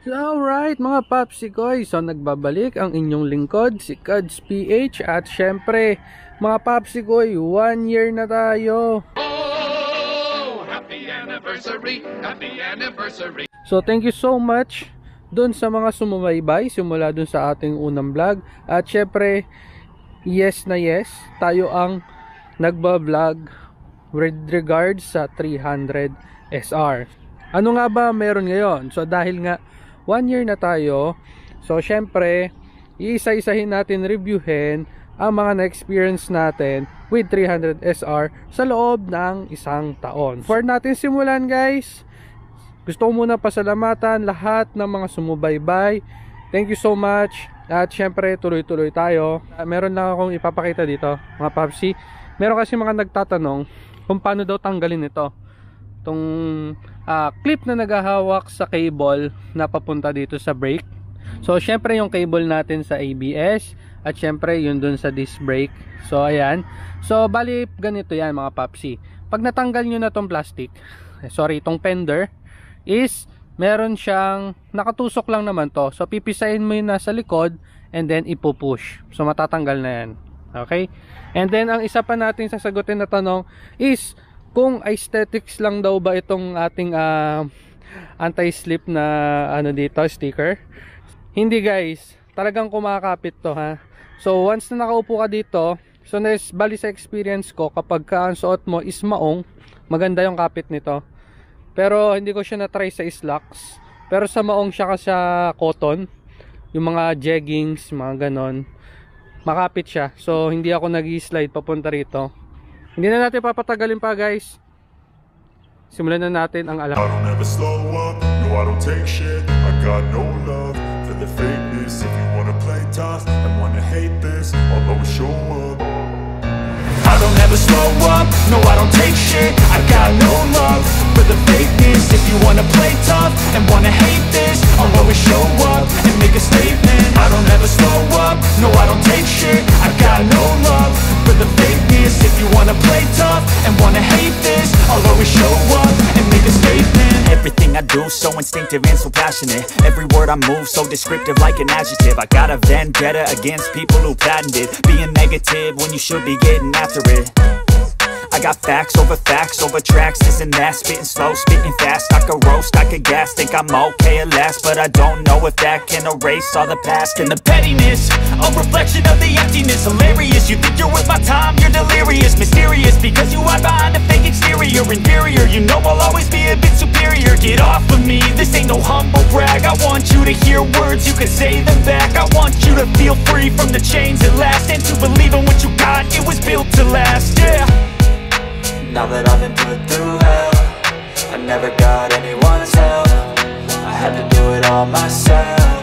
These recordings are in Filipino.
Alright mga Papsikoy, so nagbabalik ang inyong lingkod, si Cuds PH. At syempre mga Papsikoy, 1 year na tayo. Oh, happy anniversary, happy anniversary. So thank you so much dun sa mga sumubaybay simula dun sa ating unang vlog. At syempre, yes na yes, tayo ang nagba-vlog with regards sa 300 SR. Ano nga ba meron ngayon? So dahil nga 1 year na tayo, so syempre iisa-isahin natin reviewin ang mga na-experience natin with 300 SR sa loob ng isang taon. For natin simulan guys, gusto ko muna pasalamatan lahat ng mga sumubaybay. Thank you so much. At syempre tuloy-tuloy tayo. Meron lang akong ipapakita dito mga Papsi. Meron kasi mga nagtatanong kung paano daw tanggalin ito, itong clip na naghahawak sa cable na papunta dito sa brake. So syempre yung cable natin sa ABS at syempre yun dun sa disc brake. So ayan, so bali ganito yan mga Papsi. Pag natanggal nyo na tong plastic, itong fender, is meron siyang nakatusok lang naman to. So pipisahin mo yun nasa likod and then ipupush. So matatanggal na yan. Okay? And then ang isa pa natin sasagutin na tanong is kung aesthetics lang daw ba itong ating anti-slip na dito sticker. Hindi guys, talagang kumakapit to ha. So once na nakaupo ka dito, so bali sa experience ko, kapag ang suot mo is maong, maganda yung kapit nito. Pero hindi ko siya na-try sa slacks. Pero sa maong siya kasi cotton, yung mga jeggings, mga ganon, makapit siya. So hindi ako nag-slide papunta rito. Hindi na natin papatagalin pa guys. Simulan na natin ang alam. I don't ever slow up, no I don't take shit. I got no love for the fakeness. If you wanna play tough and wanna hate this, I'll always show up. I don't ever slow up, no I don't take shit. I got no love for the fakeness. If you wanna play tough and wanna hate this, I'll always show up and make a statement. I don't ever slow up, no I don't take shit. I got no love for the fakeness. If you wanna play tough and wanna hate this, I'll always show up and make a statement. Everything I do so instinctive and so passionate. Every word I move so descriptive like an adjective. I got a vendetta against people who patented being negative when you should be getting after it. I got facts over tracks, this and that. Spitting slow, spitting fast. I could roast, I could gas. Think I'm okay at last, but I don't know if that can erase all the past. And the pettiness, a reflection of the emptiness. Hilarious, you think you're worth my time, you're delirious. Mysterious, because you hide behind a fake exterior. Inferior, you know I'll always be a bit superior. Get off of me, this ain't no humble brag. I want you to hear words, you can say them back. I want you to feel free from the chains at last, and to believe in what you got, it was built to last, yeah. Now that I've been put through hell, I never got anyone's help. I had to do it all myself.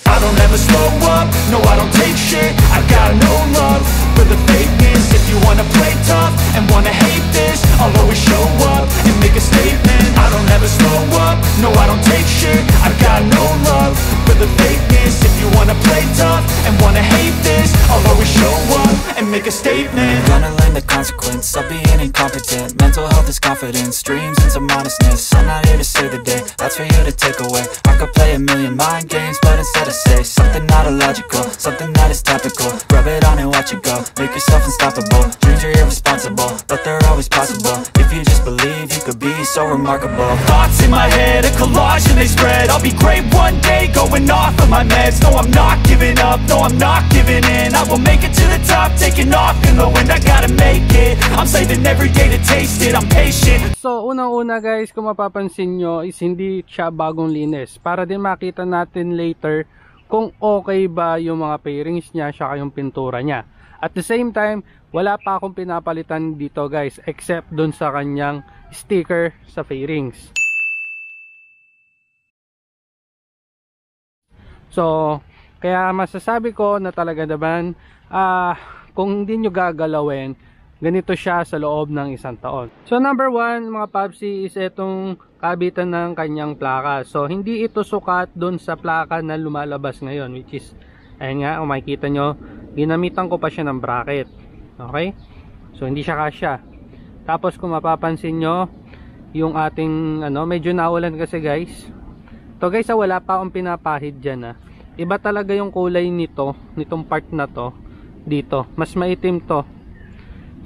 I don't ever slow up, no I don't take shit. I got no love for the fakeness. If you wanna play tough and wanna hate this, I'll always show up and make a statement. I don't ever slow up, no I don't take shit. I got no love for the fakeness. If you wanna play tough and wanna hate this, I'll always show up and make a statement. Gonna learn the consequence of being incompetent. Mental health is confidence, dreams and some honestness. I'm not here to save the day, that's for you to take away. I could play a million mind games, but instead I say something not illogical, something that is topical. Rub it on and watch it go, make yourself unstoppable. Dreams are irresponsible, but they're always possible. If you just believe, you could be so remarkable. Thoughts in my head, a collage and they spread. I'll be great one day, going off of my meds. No I'm not giving up, no I'm not giving in. I will make it to the top, taking off in the wind. I gotta make it, I'm saving every day to taste it. I'm patient. So unang-una guys, kung mapapansin nyo is hindi siya bagong linis, para din makita natin later kung okay ba yung mga fairings niya saka yung pintura niya. At the same time, wala pa akong pinapalitan dito guys, except dun sa kanyang sticker sa fairings. So kaya masasabi ko na talaga naman, kung hindi nyo gagalawin, ganito siya sa loob ng isang taon. So number 1 mga Papsi is itong kabitan ng kanyang plaka. So hindi ito sukat dun sa plaka na lumalabas ngayon, which is ayun nga, kung makikita nyo, ginamitan ko pa siya ng bracket. Okay, so hindi siya kasya. Tapos kung mapapansin nyo, yung ating medyo nawalan kasi guys, To guys, wala pa akong pinapahid dyan Iba talaga yung kulay nito, nitong part na to. Dito, mas maitim to.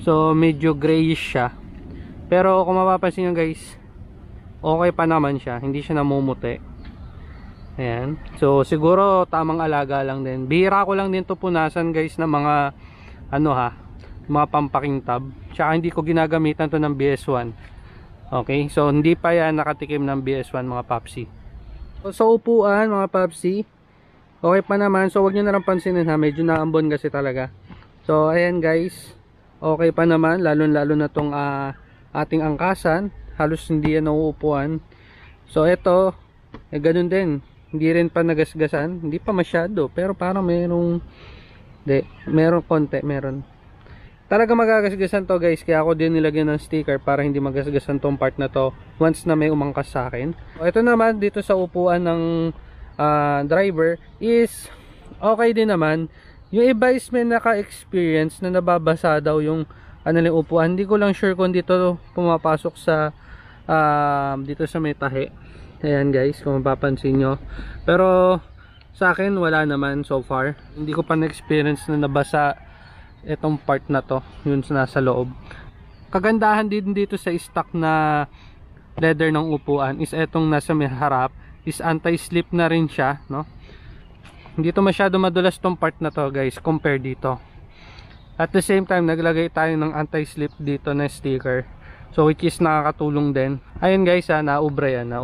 So medyo grayish siya. Pero kung mapapansin nyo guys, okay pa naman siya, hindi siya namumuti. Ayan. So siguro tamang alaga lang din. Bihira ko lang din to punasan guys ng mga mga pampakintab. Tsaka hindi ko ginagamitan to ng BS1. Okay, so hindi pa yan nakatikim ng BS1 mga papsi. So upuan mga papsi, okay pa naman. So wag nyo na lang pansinin medyo naambon kasi talaga. So ayan guys, okay pa naman, lalo na tong ating angkasan, halos hindi yan nauupuan. So ito, ganun din, hindi rin pa nagasgasan, hindi pa masyado, pero parang meron konti, meron. Talaga magagasgasan to guys, kaya ako din nilagyan ng sticker para hindi magasgasan tong part na to once na may umangkas sa akin. So ito naman dito sa upuan ng driver is okay din naman. Yung iba is may naka-experience na nababasa daw yung upuan. Hindi ko lang sure kung dito pumapasok sa dito sa may tahi. Ayan guys, kung mapapansin nyo. Pero sa akin wala naman so far. Hindi ko pa na-experience na nabasa itong part na to, yun nasa loob. Kagandahan din dito sa stock na leather ng upuan is etong nasa may harap is anti-slip na rin siya, no? Hindi to masyado madulas tong part na to guys compare dito. At the same time naglagay tayo ng anti-slip dito na sticker, so which is nakakatulong din. Ayun guys naubra yan.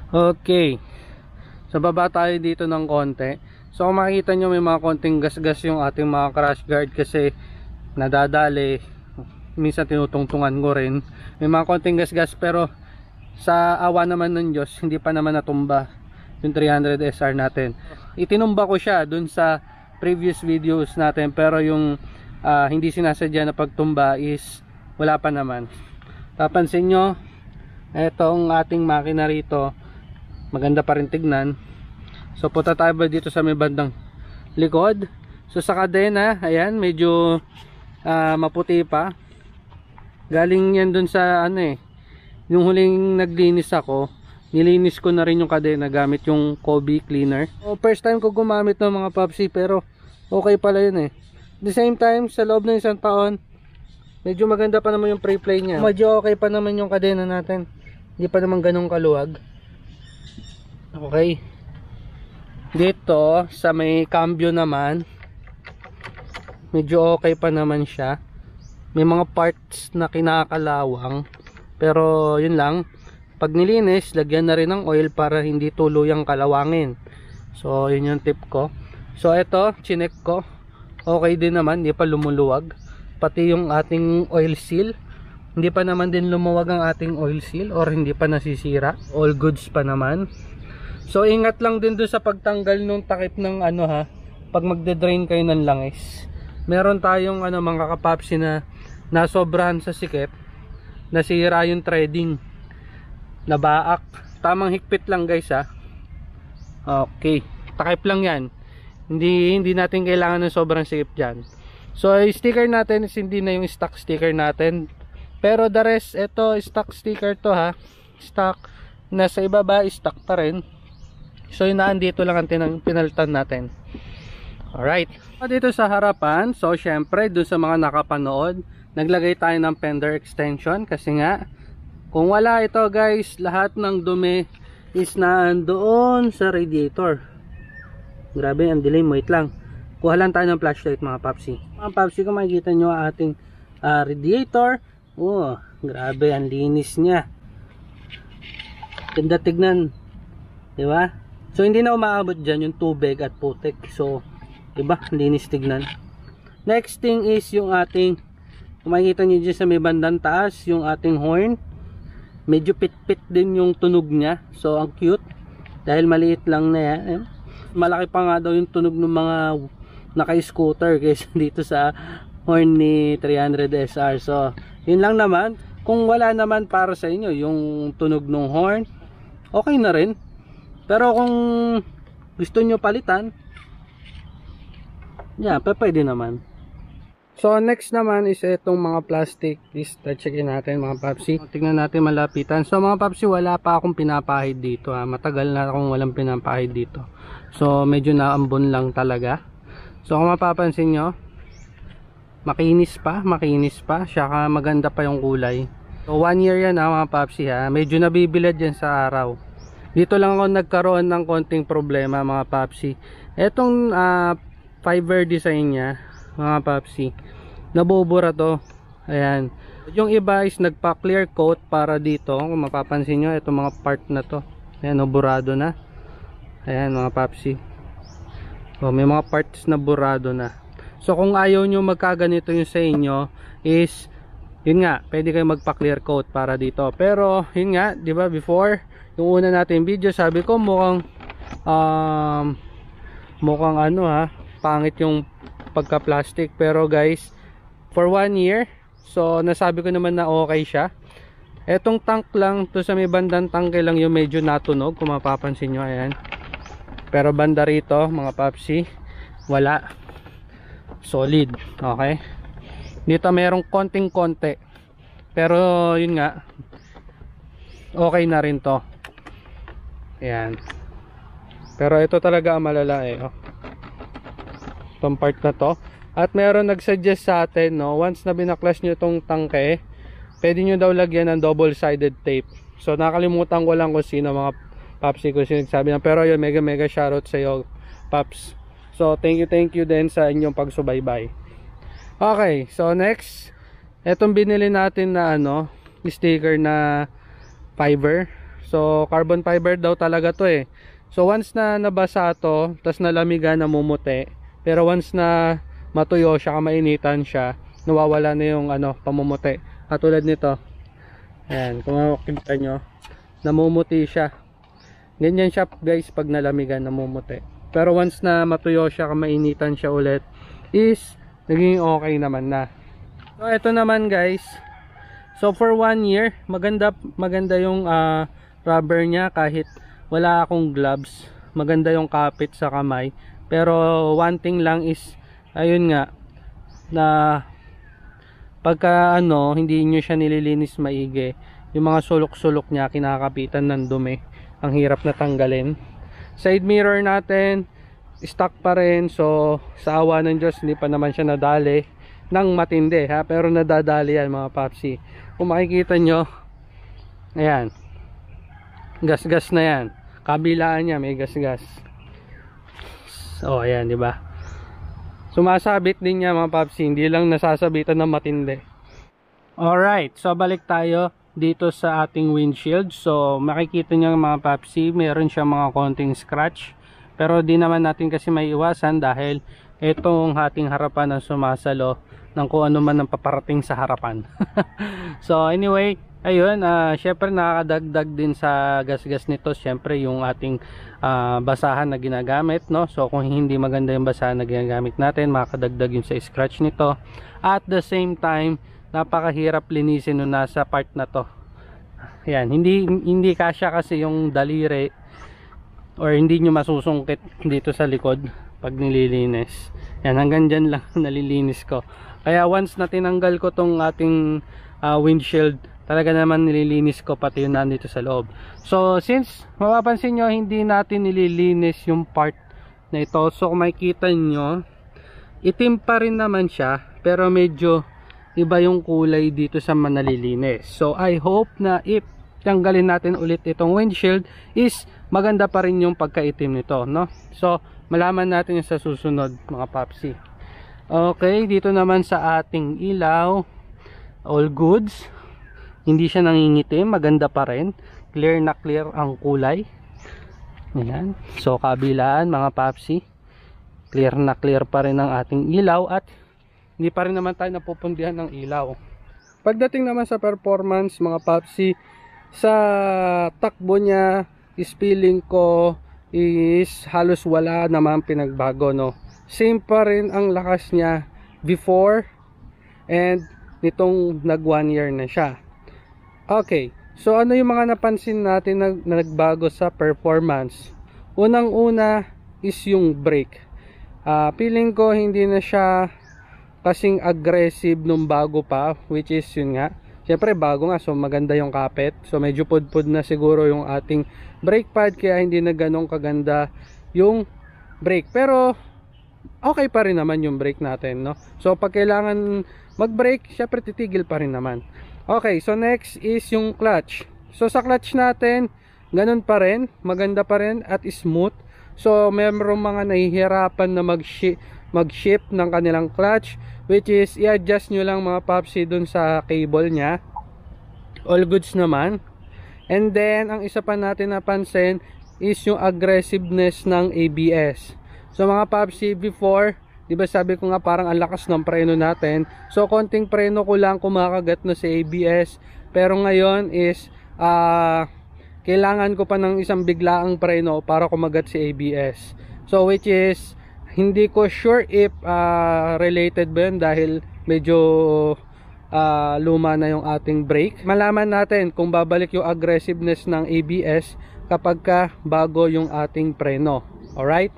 Okay, so baba tayo dito ng konti. So kung makikita nyo may mga konting gas-gas yung ating mga crash guard kasi nadadali, minsan tinutungtungan ko rin, may mga konting gas-gas, pero sa awa naman ng Diyos hindi pa naman natumba yung 300 SR natin. Itinumba ko siya dun sa previous videos natin, pero yung hindi sinasadya na pagtumba is wala pa naman. Papansin nyo, etong ating makina rito maganda pa rin tignan. So punta tayo dito sa may bandang likod. So sa kadena, ayan, medyo maputi pa. Galing yan dun sa yung huling naglinis ako, nilinis ko na rin yung kadena gamit yung Kobe cleaner. So, first time ko gumamit ng mga papsi, pero okay pala yun At the same time, sa loob ng isang taon, medyo maganda pa naman yung pre-play niya. Medyo okay pa naman yung kadena natin. Hindi pa naman ganun kaluwag. Okay. Dito, sa may cambio naman, medyo okay pa naman siya. May mga parts na kinakalawang, pero yun lang. Pag nilinis, lagyan na rin ng oil para hindi tuluyang kalawangin. So yun yung tip ko. So ito, chinek ko, okay din naman, hindi pa lumuluwag. Pati yung ating oil seal, hindi pa naman din lumuwag ang ating oil seal, or hindi pa nasisira. All goods pa naman. So ingat lang din doon sa pagtanggal nung takip ng pag magde-drain kayo ng langis. Meron tayong mga kapapsi na nasobrahan sa sikip, nasira yung threading, nabaak. Tamang higpit lang guys Okay, takip lang yan, hindi natin kailangan ng sobrang sikip dyan. So yung sticker natin is hindi na yung stock sticker natin, pero the rest, ito stock sticker to stock. Nasa ibaba stock pa rin. So yun na, dito lang ang pinalitan natin. Alright, dito sa harapan, so syempre dun sa mga nakapanood, naglagay tayo ng fender extension kasi nga kung wala ito guys, lahat ng dumi is nandoon sa radiator. Grabe, ang dilim. Wait lang, kuha lang tayo ng flashlight mga papsi. Mga papsi, kung makikita nyo ang ating radiator, grabe, ang linis nya, ganda tignan, diba? So hindi na umaabot dyan yung tubig at putik. So diba, linis tignan. Next thing is yung ating, kung makikita nyo dyan sa may bandang taas, yung ating horn. Medyo pit-pit din yung tunog niya. So ang cute, dahil maliit lang na yan. Malaki pa nga daw yung tunog ng mga naka-scooter kaysa dito sa horn ni 300 SR. So yun lang naman. Kung wala naman para sa inyo yung tunog ng horn, okay na rin. Pero kung gusto nyo palitan, pwede naman. So next naman is itong mga plastic. Is checkin natin mga papsi. Tingnan natin malapitan. So mga papsi, wala pa akong pinapahid dito ha. Matagal na akong walang pinapahid dito. So medyo naambon lang talaga. So kung mapapansin nyo, makinis pa. Saka maganda pa yung kulay. So 1 year yan ha mga papsi ha. Medyo nabibilad yan sa araw. Dito lang ako nagkaroon ng konting problema mga papsi. Etong fiber design nya mga papsi, nabubura to. Ayan, yung iba is nagpa clear coat para dito. Kung mapapansin nyo, itong mga part na to, ayan, burado na. Ayan mga papsi, may mga parts na burado na. So kung ayaw nyo magkaganito yung sa inyo, is yun nga, pwede kayo magpa clear coat para dito. Pero yun nga, di ba, before yung una natin video, sabi ko mukhang ano ha, pangit yung pagka plastic. Pero guys, for 1 year, so nasabi ko naman na okay siya. Etong tank lang to, sa may bandang tangke lang yung medyo natunog, kung mapapansin nyo. Ayan, pero banda rito mga papsi, wala, solid. Okay, dito merong konting-konti, pero yun nga, okay na rin to. Ayan, pero ito talaga ang malala itong part na to. At meron nagsuggest sa atin, no, once na binaklas nyo itong tangke, pwede nyo daw lagyan ng double sided tape. So nakalimutan ko lang kung sino mga papsi ko sinagsabi na, pero yun, mega shoutout sa iyo paps. So thank you din sa inyong pagsubaybay. Okay, so next, etong binili natin na sticker na fiber. So carbon fiber daw talaga to So once na nabasa to, tas nalamigan, namumuti. Pero once na matuyo siya, mainitan siya, nawawala na yung pamumuti. Katulad nito. Ayan, kung makikita nyo, namumuti siya. Ganyan siya guys pag nalamigan, namumuti. Pero once na matuyo siya, mainitan siya ulit, is naging okay naman na. So ito naman guys, so for 1 year, maganda yung rubber nya. Kahit wala akong gloves, maganda yung kapit sa kamay. Pero one thing lang is, ayun nga, na pagka hindi nyo siya nililinis maigi, yung mga sulok-sulok nya kinakapitan ng dumi, ang hirap na tanggalin. Side mirror natin, stock pa rin. So sa awa ng Diyos, hindi pa naman siya nadali ng matindi ha, pero nadadali yan mga papsi. Kung makikita nyo, ayan, gas-gas na yan, kabilaan niya may gas-gas. Oh ayan, di ba? Sumasabit din niya mga papsi, hindi lang nasasabitan ng matindi. Alright, so balik tayo dito sa ating windshield. So makikita niyo mga papsi, meron siya mga konting scratch, pero di naman natin kasi may iwasan dahil itong ating harapan ang sumasalo ng kung ano man ang paparating sa harapan. So anyway, ayun, syempre nakakadagdag din sa gas-gas nito syempre yung ating basahan na ginagamit, no? So kung hindi maganda yung basahan na ginagamit natin, makakadagdag yun sa scratch nito. At the same time, napakahirap linisin nung nasa part na to. Ayan, hindi kasya kasi yung daliri, or hindi nyo masusungkit dito sa likod pag nililinis. Yan, hanggang dyan lang nalilinis ko. Kaya once na tinanggal ko tong ating windshield, talaga naman nililinis ko pati yung nandito sa loob. So since mapapansin nyo, hindi natin nililinis yung part na ito. So kung makikita nyo, itim pa rin naman siya, pero medyo iba yung kulay dito sa manalilinis. So I hope na if tanggalin natin ulit itong windshield, is maganda pa rin yung pagkaitim nito, no? So malaman natin yung sa susunod mga papsi. Okay, dito naman sa ating ilaw, all goods. Hindi siya nangingitim, maganda pa rin, clear na clear ang kulay. Ayan. So kabilaan mga papsi, clear na clear pa rin ang ating ilaw, at hindi pa rin naman tayo napupundihan ng ilaw. Pagdating naman sa performance mga papsi, sa takbo niya, feeling ko is halos wala naman pinagbago, no? Same pa rin ang lakas niya before and nitong nag 1 year na siya. Okay, so ano yung mga napansin natin na nagbago sa performance? Unang-una is yung brake. Feeling ko hindi na siya kasing aggressive nung bago pa, which is yun nga, syempre bago nga, so maganda yung kapit, so medyo pudpud na siguro yung ating brake pad, kaya hindi na ganong kaganda yung brake, pero okay pa rin naman yung brake natin, no? So pag kailangan mag brake, syempre titigil pa rin naman. Okay, so next is yung clutch. So sa clutch natin, ganun pa rin, maganda pa rin at smooth. So mayroong mga nahihirapan na mag-shift ng kanilang clutch, which is i-adjust nyo lang mga papsi dun sa cable nya. All goods naman. And then ang isa pa natin napansin is yung aggressiveness ng ABS. So mga papsi, before, di ba sabi ko nga parang ang lakas ng preno natin, so konting preno ko lang kumakagat na sa ABS, pero ngayon is kailangan ko pa ng isang biglaang preno para kumagat si ABS. So which is hindi ko sure if related ba yun dahil medyo luma na yung ating brake. Malaman natin kung babalik yung aggressiveness ng ABS kapag ka bago yung ating preno. Alright?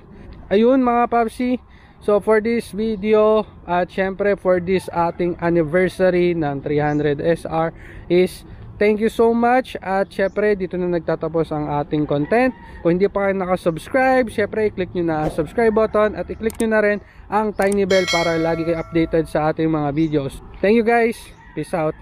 Ayun mga papsi. So for this video at syempre for this ating anniversary ng 300 SR is thank you so much, at syempre dito na nagtatapos ang ating content. Kung hindi pa kayo nakasubscribe, syempre i-click nyo na ang subscribe button at i-click nyo na rin ang tiny bell para lagi kayo updated sa ating mga videos. Thank you guys, peace out.